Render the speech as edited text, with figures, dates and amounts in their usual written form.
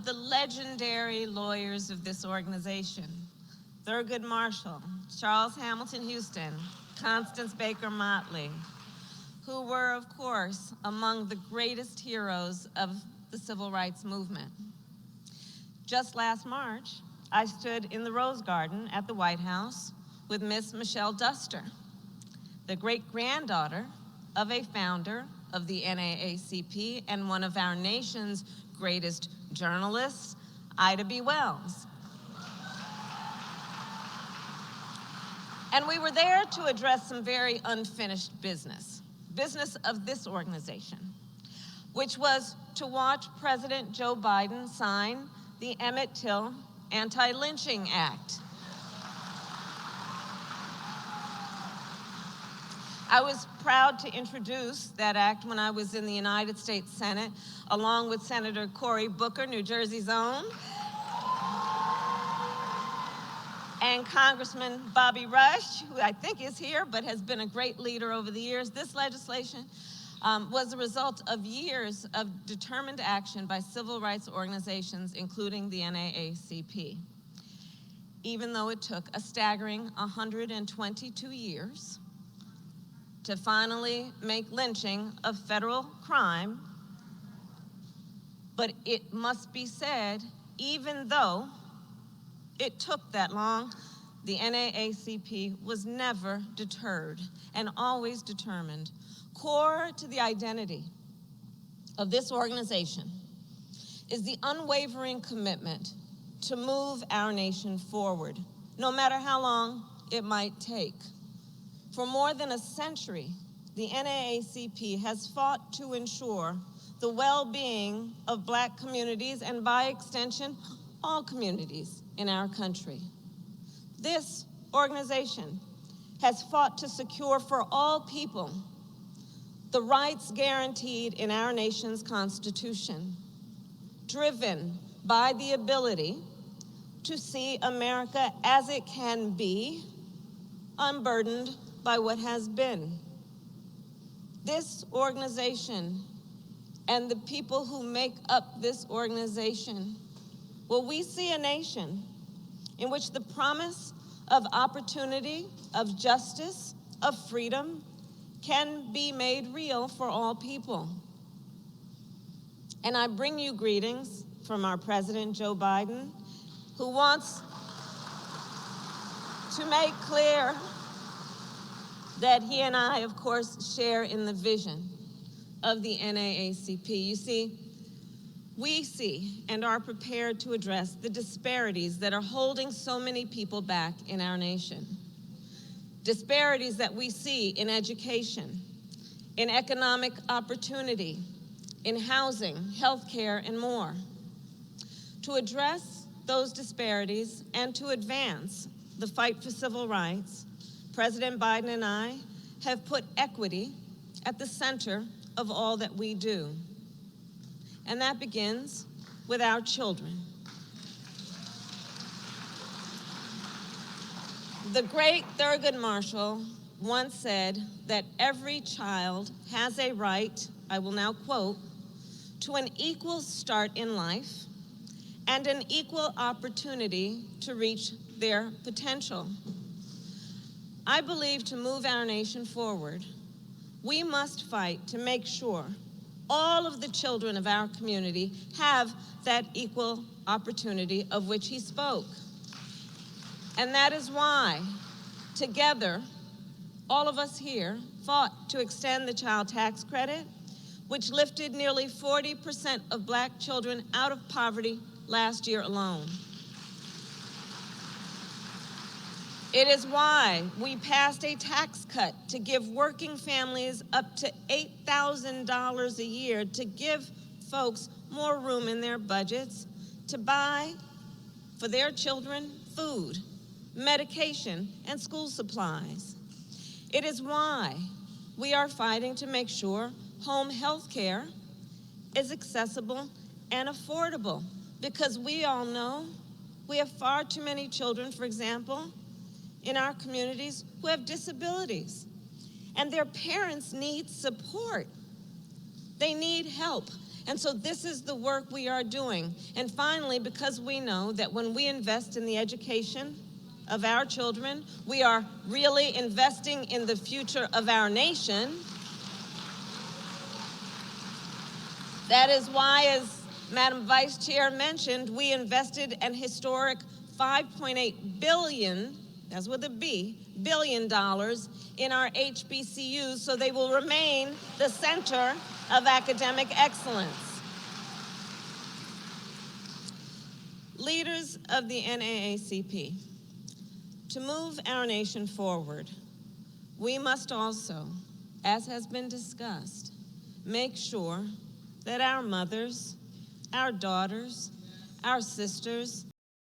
the legendary lawyers of this organization, Thurgood Marshall, Charles Hamilton Houston, Constance Baker Motley, who were, of course, among the greatest heroes of the civil rights movement. Just last March, I stood in the Rose Garden at the White House with Miss Michelle Duster, the great-granddaughter of a founder of the NAACP and one of our nation's greatest journalists, Ida B. Wells. And we were there to address some very unfinished business of this organization, which was to watch President Joe Biden sign the Emmett Till Anti-Lynching Act. I was proud to introduce that act when I was in the United States Senate, along with Senator Cory Booker, New Jersey's own, and Congressman Bobby Rush, who I think is here, but has been a great leader over the years. This legislation was a result of years of determined action by civil rights organizations, including the NAACP. Even though it took a staggering 122 years to finally make lynching a federal crime, but it must be said, even though it took that long, the NAACP was never deterred and always determined. Core to the identity of this organization is the unwavering commitment to move our nation forward, no matter how long it might take. For more than a century, the NAACP has fought to ensure the well-being of Black communities and, by extension, all communities in our country. This organization has fought to secure for all people the rights guaranteed in our nation's Constitution, driven by the ability to see America as it can be, unburdened by what has been. This organization and the people who make up this organization, well, we see a nation in which the promise of opportunity, of justice, of freedom can be made real for all people. And I bring you greetings from our President, Joe Biden, who wants to make clear that he and I, of course, share in the vision of the NAACP. You see, we see and are prepared to address the disparities that are holding so many people back in our nation. Disparities that we see in education, in economic opportunity, in housing, healthcare, and more. To address those disparities and to advance the fight for civil rights, President Biden and I have put equity at the center of all that we do. And that begins with our children. The great Thurgood Marshall once said that every child has a right, I will now quote, to an equal start in life and an equal opportunity to reach their potential. I believe to move our nation forward, we must fight to make sure all of the children of our community have that equal opportunity of which he spoke. And that is why, together, all of us here fought to extend the child tax credit, which lifted nearly 40% of Black children out of poverty last year alone. It is why we passed a tax cut to give working families up to $8,000 a year to give folks more room in their budgets to buy for their children food, medication, and school supplies. It is why we are fighting to make sure home health care is accessible and affordable, because we all know we have far too many children, for example, in our communities who have disabilities, and their parents need support. They need help. And so this is the work we are doing. And finally, because we know that when we invest in the education of our children, we are really investing in the future of our nation. That is why, as Madam Vice Chair mentioned, we invested an historic $5.8 billion, that's with a B, billion dollars in our HBCUs so they will remain the center of academic excellence. Leaders of the NAACP, to move our nation forward, we must also, as has been discussed, make sure that our mothers, our daughters, our sisters,